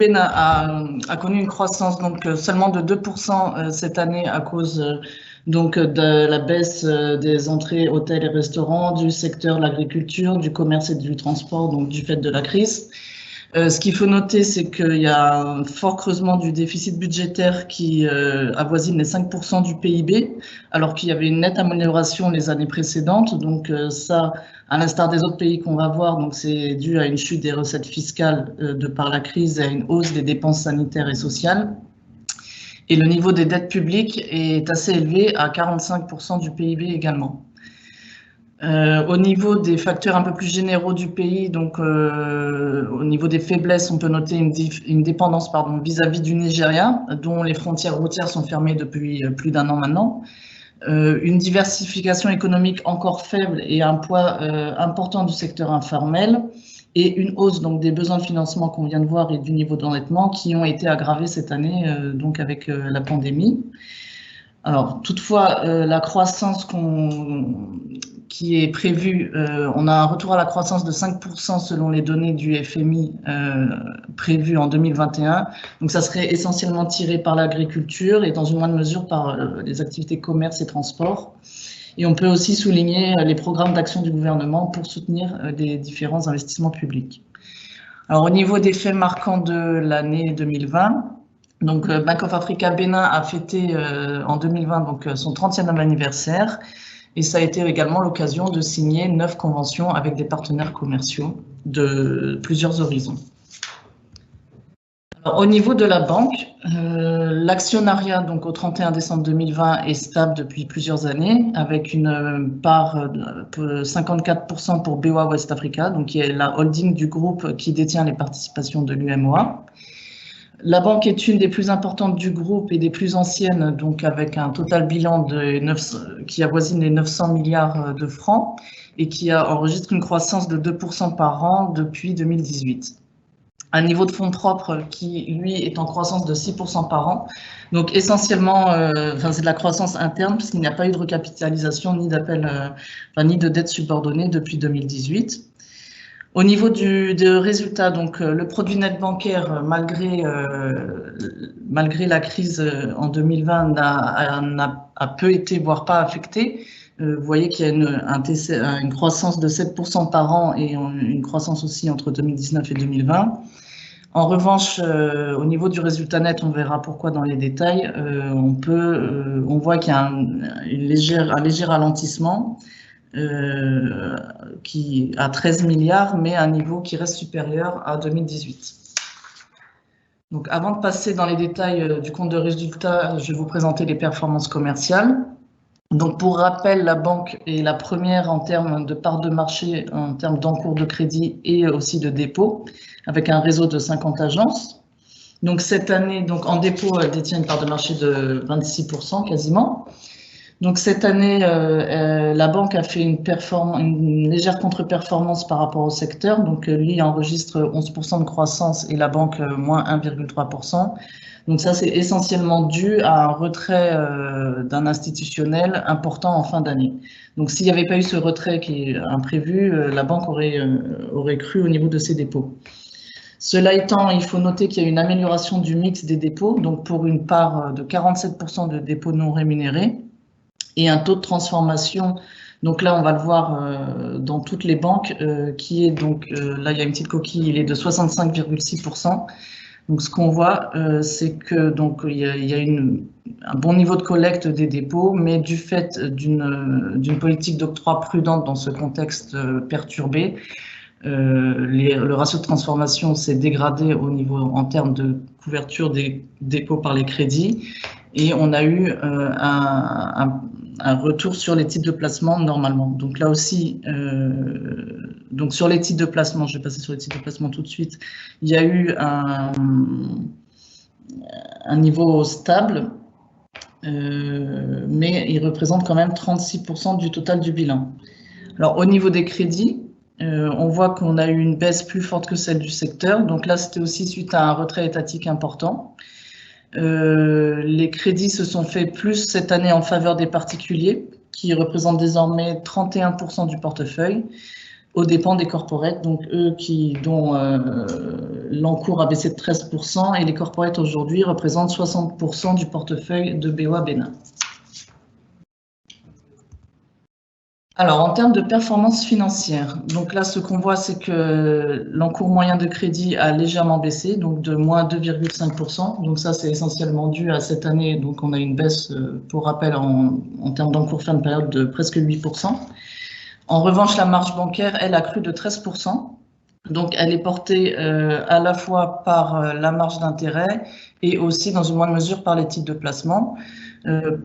a connu une croissance donc seulement de 2% cette année à cause donc de la baisse des entrées hôtels et restaurants, du secteur de l'agriculture, du commerce et du transport, donc du fait de la crise. Ce qu'il faut noter, c'est qu'il y a un fort creusement du déficit budgétaire qui avoisine les 5% du PIB, alors qu'il y avait une nette amélioration les années précédentes. Donc ça, à l'instar des autres pays qu'on va voir, donc c'est dû à une chute des recettes fiscales de par la crise et à une hausse des dépenses sanitaires et sociales. Et le niveau des dettes publiques est assez élevé, à 45% du PIB également. Au niveau des facteurs un peu plus généraux du pays, donc au niveau des faiblesses, on peut noter une dépendance vis-à-vis du Nigeria, dont les frontières routières sont fermées depuis plus d'1 an maintenant. Une diversification économique encore faible et un poids important du secteur informel, et une hausse donc des besoins de financement qu'on vient de voir et du niveau d'endettement qui ont été aggravés cette année donc avec la pandémie. Alors toutefois, la croissance qui est prévue, on a un retour à la croissance de 5% selon les données du FMI prévues en 2021. Donc ça serait essentiellement tiré par l'agriculture et dans une moindre mesure par les activités commerce et transport. Et on peut aussi souligner les programmes d'action du gouvernement pour soutenir des différents investissements publics. Alors au niveau des faits marquants de l'année 2020, donc Bank of Africa Bénin a fêté en 2020 donc son 30e anniversaire, et ça a été également l'occasion de signer 9 conventions avec des partenaires commerciaux de plusieurs horizons. Alors, au niveau de la banque, l'actionnariat donc au 31 décembre 2020 est stable depuis plusieurs années, avec une part de 54% pour BOA West Africa, donc qui est la holding du groupe qui détient les participations de l'UMOA. La banque est une des plus importantes du groupe et des plus anciennes, donc avec un total bilan qui avoisine les 900 milliards de francs et qui enregistre une croissance de 2% par an depuis 2018. Un niveau de fonds propres qui, lui, est en croissance de 6% par an. Donc essentiellement, c'est de la croissance interne puisqu'il n'y a pas eu de recapitalisation ni d'appel, ni de dette subordonnée depuis 2018. Au niveau des résultats, donc le produit net bancaire, malgré la crise en 2020, a peu été, voire pas affecté. Vous voyez qu'il y a une croissance de 7% par an et une croissance aussi entre 2019 et 2020. En revanche, au niveau du résultat net, on verra pourquoi dans les détails, on voit qu'il y a un léger ralentissement. Qui a 13 milliards, mais à un niveau qui reste supérieur à 2018. Donc, avant de passer dans les détails du compte de résultat, je vais vous présenter les performances commerciales. Donc, pour rappel, la banque est la première en termes de part de marché, en termes d'encours de crédit et aussi de dépôt, avec un réseau de 50 agences. Donc, cette année, donc, en dépôt, elle détient une part de marché de 26% quasiment. Donc cette année, la banque a fait une légère contre-performance par rapport au secteur. Donc lui enregistre 11% de croissance et la banque moins 1,3%. Donc ça, c'est essentiellement dû à un retrait d'un institutionnel important en fin d'année. Donc s'il n'y avait pas eu ce retrait qui est imprévu, la banque aurait cru au niveau de ses dépôts. Cela étant, il faut noter qu'il y a une amélioration du mix des dépôts, donc pour une part de 47% de dépôts non rémunérés, et un taux de transformation, donc là on va le voir dans toutes les banques, qui est donc, là il y a une petite coquille, il est de 65,6%. Donc ce qu'on voit, c'est que donc il y a un bon niveau de collecte des dépôts, mais du fait d'une politique d'octroi prudente dans ce contexte perturbé, le ratio de transformation s'est dégradé en termes de couverture des dépôts par les crédits, et on a eu un retour sur les titres de placement normalement. Donc là aussi, donc sur les titres de placement, je vais passer sur les titres de placement tout de suite, il y a eu un niveau stable, mais il représente quand même 36% du total du bilan. Alors au niveau des crédits, on voit qu'on a eu une baisse plus forte que celle du secteur. Donc là, c'était aussi suite à un retrait étatique important. Les crédits se sont faits plus cette année en faveur des particuliers, qui représentent désormais 31% du portefeuille. aux dépens des corporates, donc eux dont l'encours a baissé de 13%, et les corporates aujourd'hui représentent 60% du portefeuille de BOA Bénin. Alors, en termes de performance financière, donc là, ce qu'on voit, c'est que l'encours moyen de crédit a légèrement baissé, donc de moins 2,5%. Donc ça, c'est essentiellement dû à cette année. Donc on a une baisse, pour rappel, en termes d'encours fin de période de presque 8%. En revanche, la marge bancaire, elle, a cru de 13%. Donc elle est portée à la fois par la marge d'intérêt et aussi, dans une moindre mesure, par les titres de placement.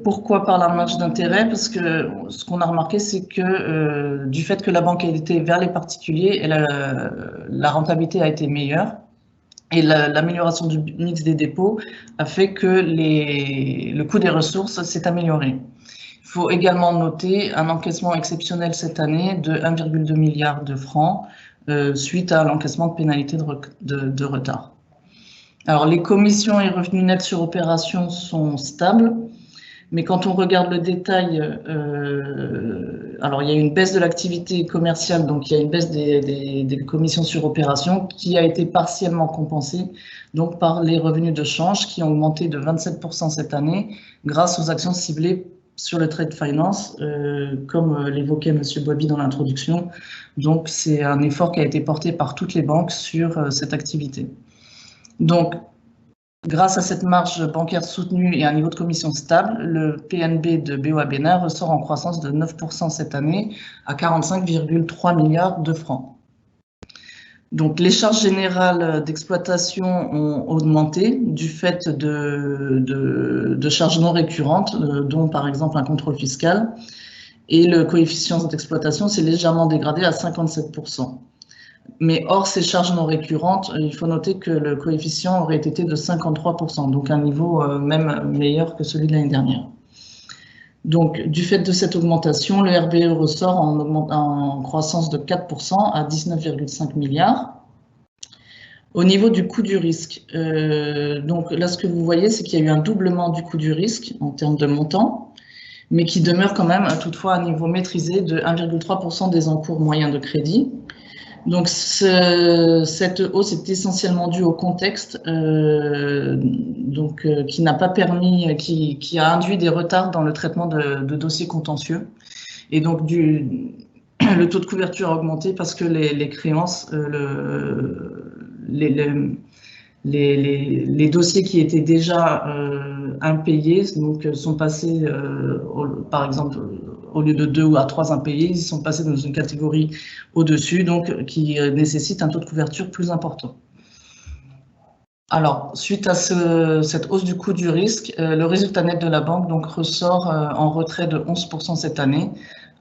Pourquoi par la marge d'intérêt? Parce que ce qu'on a remarqué, c'est que du fait que la banque a été vers les particuliers, la rentabilité a été meilleure et l'amélioration du mix des dépôts a fait que le coût des ressources s'est amélioré. Il faut également noter un encaissement exceptionnel cette année de 1,2 milliard de francs suite à l'encaissement de pénalités de retard. Alors, les commissions et revenus nets sur opération sont stables. Mais quand on regarde le détail, alors il y a une baisse de l'activité commerciale, donc il y a une baisse des commissions sur opération qui a été partiellement compensée donc par les revenus de change qui ont augmenté de 27% cette année grâce aux actions ciblées sur le trade finance, comme l'évoquait M. Boaby dans l'introduction. Donc c'est un effort qui a été porté par toutes les banques sur cette activité. Donc, grâce à cette marge bancaire soutenue et un niveau de commission stable, le PNB de BOA Bénin ressort en croissance de 9% cette année à 45,3 milliards de francs. Donc, les charges générales d'exploitation ont augmenté du fait de charges non récurrentes, dont par exemple un contrôle fiscal, et le coefficient d'exploitation s'est légèrement dégradé à 57%. Mais hors ces charges non récurrentes, il faut noter que le coefficient aurait été de 53%, donc un niveau même meilleur que celui de l'année dernière. Donc, du fait de cette augmentation, le RBE ressort en croissance de 4% à 19,5 milliards. Au niveau du coût du risque, donc là, ce que vous voyez, c'est qu'il y a eu un doublement du coût du risque en termes de montant, mais qui demeure quand même toutefois à un niveau maîtrisé de 1,3% des encours moyens de crédit. Donc, cette hausse est essentiellement due au contexte, qui n'a pas permis, qui a induit des retards dans le traitement de dossiers contentieux. Et donc, le taux de couverture a augmenté parce que les créances, les dossiers qui étaient déjà impayés donc, sont passés, par exemple, au lieu de 2 à 3 impayés, ils sont passés dans une catégorie au-dessus, donc qui nécessite un taux de couverture plus important. Alors, suite à cette hausse du coût du risque, le résultat net de la banque donc, ressort en retrait de 11% cette année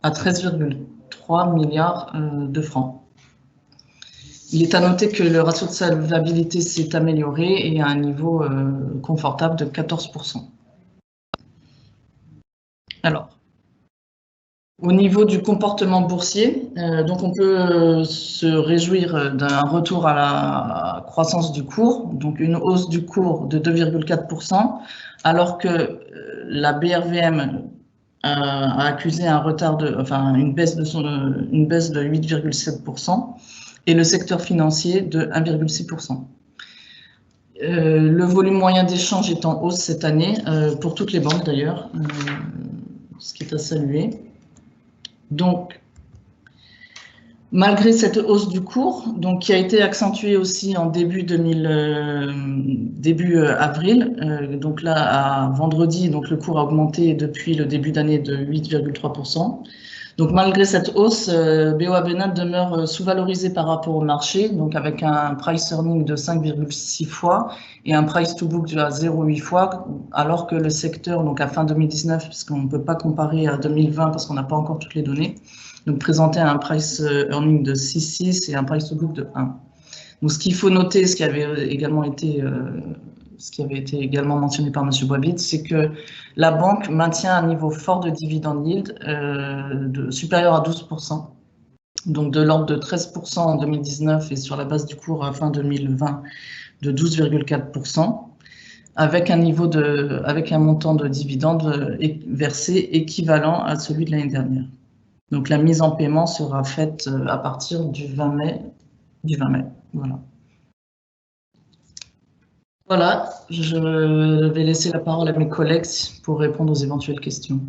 à 13,3 milliards de francs. Il est à noter que le ratio de solvabilité s'est amélioré et à un niveau confortable de 14%. Alors, au niveau du comportement boursier, donc on peut se réjouir d'un retour à la croissance du cours, donc une hausse du cours de 2,4%, alors que la BRVM a accusé un retard une baisse de 8,7%. Et le secteur financier de 1,6%. Le volume moyen d'échange est en hausse cette année, pour toutes les banques d'ailleurs, ce qui est à saluer. Donc, malgré cette hausse du cours, donc, qui a été accentuée aussi en début avril, donc là, à vendredi, donc, le cours a augmenté depuis le début d'année de 8,3%. Donc, malgré cette hausse, BOA Bénin demeure sous-valorisé par rapport au marché, donc avec un price earning de 5,6 fois et un price to book de 0,8 fois, alors que le secteur, donc à fin 2019, puisqu'on ne peut pas comparer à 2020 parce qu'on n'a pas encore toutes les données, donc présentait un price earning de 6,6 et un price to book de 1. Donc, ce qu'il faut noter, ce qui avait également été mentionné par M. Boaby, c'est que la banque maintient un niveau fort de dividende yield supérieur à 12%, donc de l'ordre de 13% en 2019 et sur la base du cours à fin 2020 de 12,4%, avec un montant de dividende versé équivalent à celui de l'année dernière. Donc la mise en paiement sera faite à partir du 20 mai. Voilà. Voilà, je vais laisser la parole à mes collègues pour répondre aux éventuelles questions.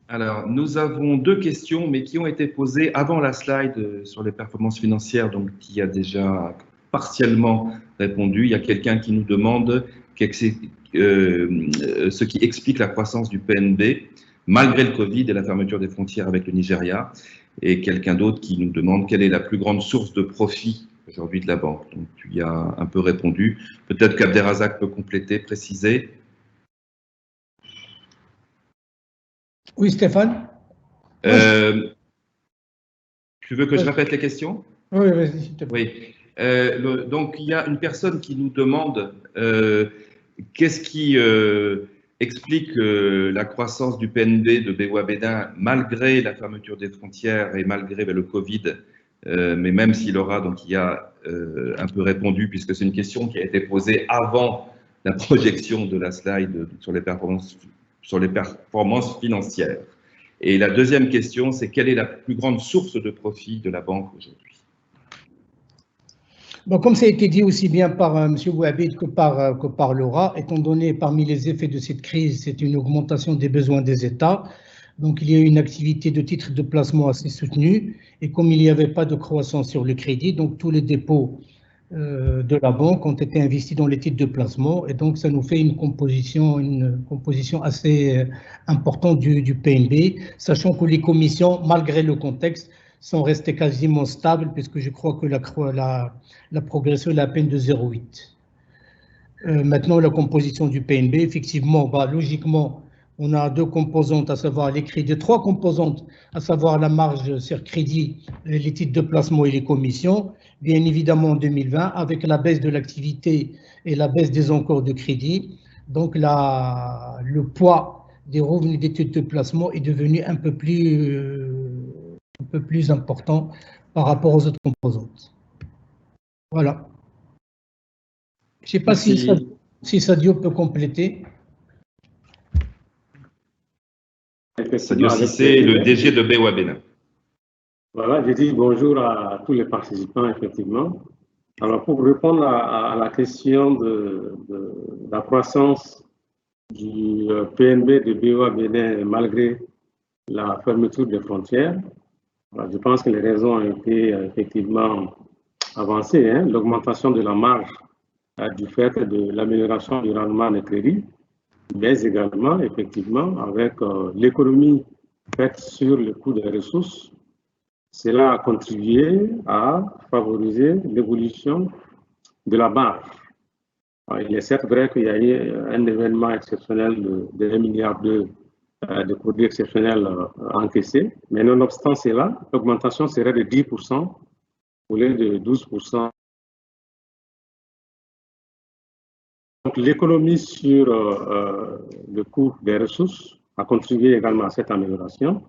Alors, nous avons 2 questions, mais qui ont été posées avant la slide sur les performances financières, donc qui a déjà partiellement répondu. Il y a quelqu'un qui nous demande ce qui explique la croissance du PNB, malgré le Covid et la fermeture des frontières avec le Nigeria. Et quelqu'un d'autre qui nous demande quelle est la plus grande source de profit aujourd'hui de la banque. Donc, tu y as un peu répondu. Peut-être qu'Abderrazak peut compléter, préciser. Oui, Stéphane. Tu veux que je répète les questions? Oui, vas-y, s'il te plaît. Oui. Donc, il y a une personne qui nous demande qu'est-ce qui explique la croissance du PNB de BOA Bénin malgré la fermeture des frontières et malgré le Covid, mais même s'il aura, donc il y a un peu répondu, puisque c'est une question qui a été posée avant la projection de la slide sur les performances financières. Et la deuxième question, c'est quelle est la plus grande source de profit de la banque aujourd'hui? Bon, comme ça a été dit aussi bien par M. Bouhabid que par Laura, étant donné parmi les effets de cette crise, c'est une augmentation des besoins des États. Donc, il y a eu une activité de titres de placement assez soutenue. Et comme il n'y avait pas de croissance sur le crédit, donc tous les dépôts de la banque ont été investis dans les titres de placement. Et donc, ça nous fait une composition assez importante du PNB, sachant que les commissions, malgré le contexte, sont restées quasiment stables, puisque je crois que la progression est à peine de 0,8. Maintenant, la composition du PNB, effectivement, logiquement, on a 2 composantes, à savoir les crédits, 3 composantes, à savoir la marge sur crédit, les titres de placement et les commissions. Bien évidemment, en 2020, avec la baisse de l'activité et la baisse des encours de crédit, donc le poids des revenus des titres de placement est devenu un peu plus important par rapport aux autres composantes. Voilà. Je ne sais pas si Sadio peut compléter. Sadio Cissé, le DG de BOA Bénin. Voilà, je dis bonjour à tous les participants, effectivement. Alors, pour répondre à la question de la croissance du PNB de BOA Bénin malgré la fermeture des frontières, alors, je pense que les raisons ont été effectivement avancées. L'augmentation de la marge du fait de l'amélioration du rendement des crédits, mais également, effectivement, avec l'économie faite sur le coût des ressources, cela a contribué à favoriser l'évolution de la marge. Il est certes vrai qu'il y a eu un événement exceptionnel de 1,2 milliard de produits exceptionnels encaissés, mais nonobstant cela, l'augmentation serait de 10% au lieu de 12%. Donc, l'économie sur le coût des ressources a contribué également à cette amélioration.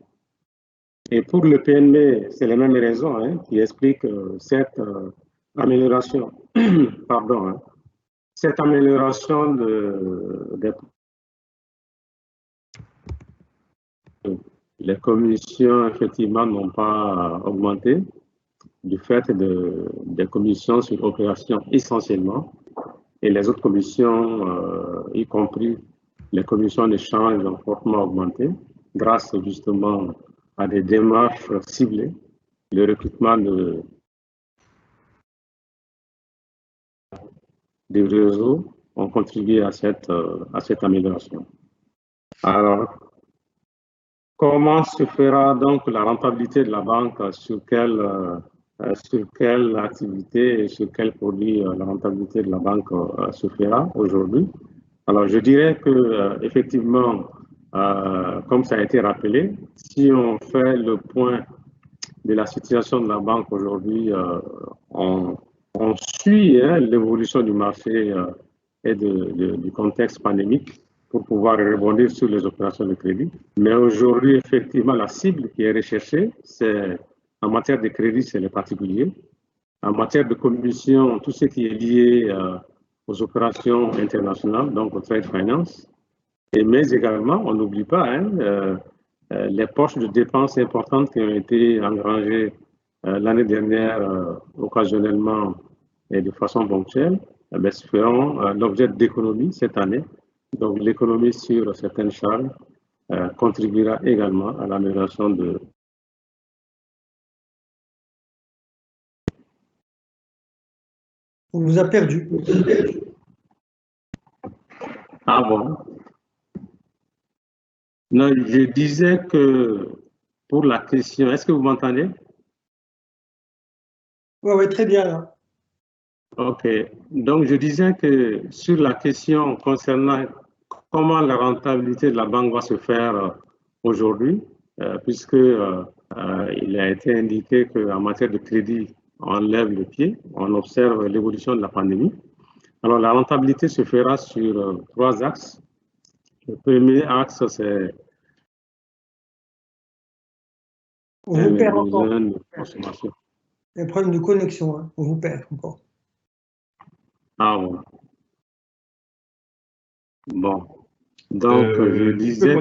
Et pour le PNB, c'est les mêmes raisons qui expliquent cette amélioration. Pardon. Cette amélioration les commissions, effectivement, n'ont pas augmenté du fait des commissions sur opération essentiellement. Et les autres commissions, y compris les commissions d'échange, ont fortement augmenté grâce justement à des démarches ciblées, le recrutement des réseaux ont contribué à cette amélioration. Alors, comment se fera donc la rentabilité de la banque, sur quelle activité et sur quel produit la rentabilité de la banque se fera aujourd'hui? Alors, je dirais que effectivement, comme ça a été rappelé, si on fait le point de la situation de la banque aujourd'hui, on suit l'évolution du marché et du contexte pandémique pour pouvoir rebondir sur les opérations de crédit. Mais aujourd'hui, effectivement, la cible qui est recherchée, c'est en matière de crédit, c'est les particuliers. En matière de commission, tout ce qui est lié aux opérations internationales, donc au trade finance. Mais également, on n'oublie pas les poches de dépenses importantes qui ont été engrangées l'année dernière occasionnellement et de façon ponctuelle feront l'objet d'économies cette année. Donc l'économie sur certaines charges contribuera également à l'amélioration de... On vous a perdu. Ah bon? Non, je disais que pour la question, est-ce que vous m'entendez? Oui, très bien. Là. Ok, donc je disais que sur la question concernant comment la rentabilité de la banque va se faire aujourd'hui, puisque il a été indiqué qu'en matière de crédit, on lève le pied, on observe l'évolution de la pandémie. Alors la rentabilité se fera sur 3 axes. Le premier axe, c'est on vous perd encore. de consommation. Il y a un problème de connexion, hein. On vous perd encore. Ah bon. Bon. Donc, je disais...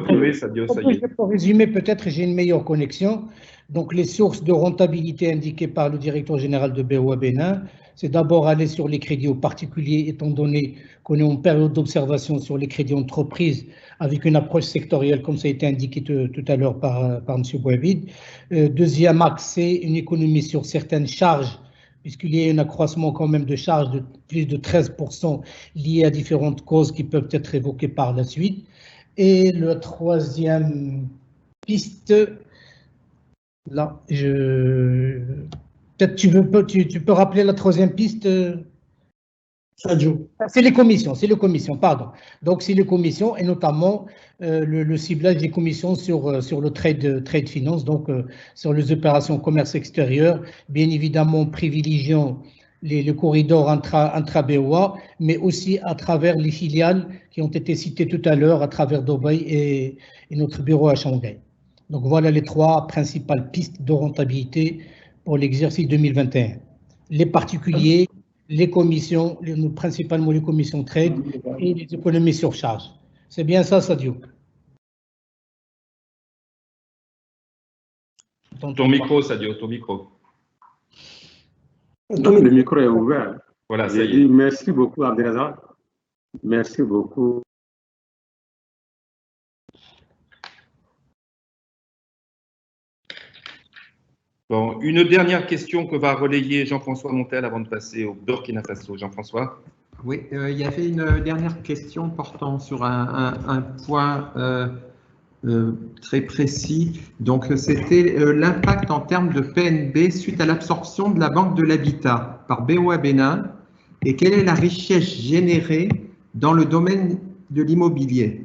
Pour résumer, peut-être j'ai une meilleure connexion. Donc, les sources de rentabilité indiquées par le directeur général de BOA Bénin, c'est d'abord aller sur les crédits aux particuliers, étant donné qu'on est en période d'observation sur les crédits entreprises, avec une approche sectorielle, comme ça a été indiqué tout à l'heure par M. Bouhabid. Deuxième axe, c'est une économie sur certaines charges, puisqu'il y a un accroissement quand même de charges de plus de 13% liées à différentes causes qui peuvent être évoquées par la suite. Et la troisième piste, là, peut-être tu peux rappeler la troisième piste, Sadio. C'est les commissions, pardon. Donc, c'est les commissions et notamment le ciblage des commissions sur le trade finance, donc sur les opérations commerce extérieur, bien évidemment privilégiant le corridor intra-BOA, mais aussi à travers les filiales qui ont été citées tout à l'heure, à travers Dubaï et notre bureau à Shanghai. Donc, voilà les 3 principales pistes de rentabilité pour l'exercice 2021. Les particuliers, les commissions, principalement les commissions trade et les économies sur charge. C'est bien ça, Sadio? Ton micro, Sadio, ton micro. Non, le micro est ouvert. Voilà, ça y est. Merci beaucoup, Abdelazar. Merci beaucoup. Bon, une dernière question que va relayer Jean-François Montel avant de passer au Burkina Faso. Jean-François? Oui, il y avait une dernière question portant sur un point très précis. Donc, c'était l'impact en termes de PNB suite à l'absorption de la Banque de l'Habitat par BOA Bénin et quelle est la richesse générée dans le domaine de l'immobilier?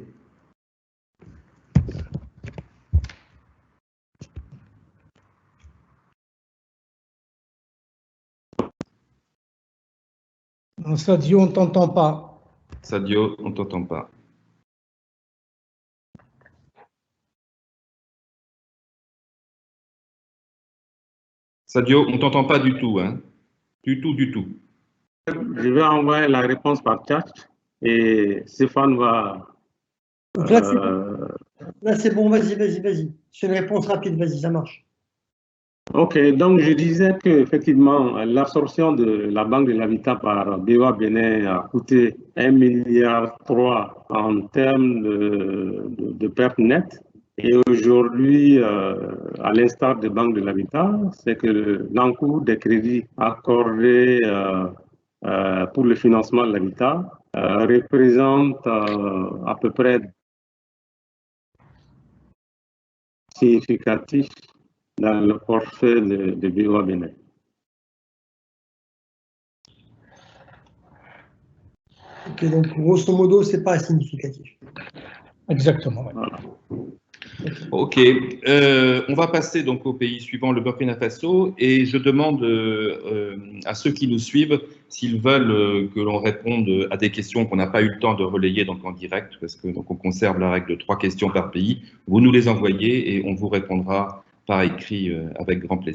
Sadio, on ne t'entend pas. Sadio, on ne t'entend pas. Sadio, on ne t'entend pas du tout, hein? Du tout. Je vais envoyer la réponse par chat et Stéphane va... Là, c'est bon, vas-y. C'est une réponse rapide, vas-y, ça marche. Ok, donc je disais qu'effectivement, l'absorption de la Banque de l'Habitat par BOA Bénin a coûté 1,3 milliard en termes de pertes nettes. Et aujourd'hui, à l'instar de Banque de l'Habitat, c'est que l'encours des crédits accordés pour le financement de l'habitat représente à peu près significatif dans le portefeuille de BOA Bénin. Ok, donc grosso modo, ce n'est pas significatif. Exactement. Ouais. Voilà. Ok, on va passer donc au pays suivant, le Burkina Faso, et je demande à ceux qui nous suivent s'ils veulent que l'on réponde à des questions qu'on n'a pas eu le temps de relayer donc en direct, parce que donc on conserve la règle de 3 questions par pays. Vous nous les envoyez et on vous répondra par écrit avec grand plaisir.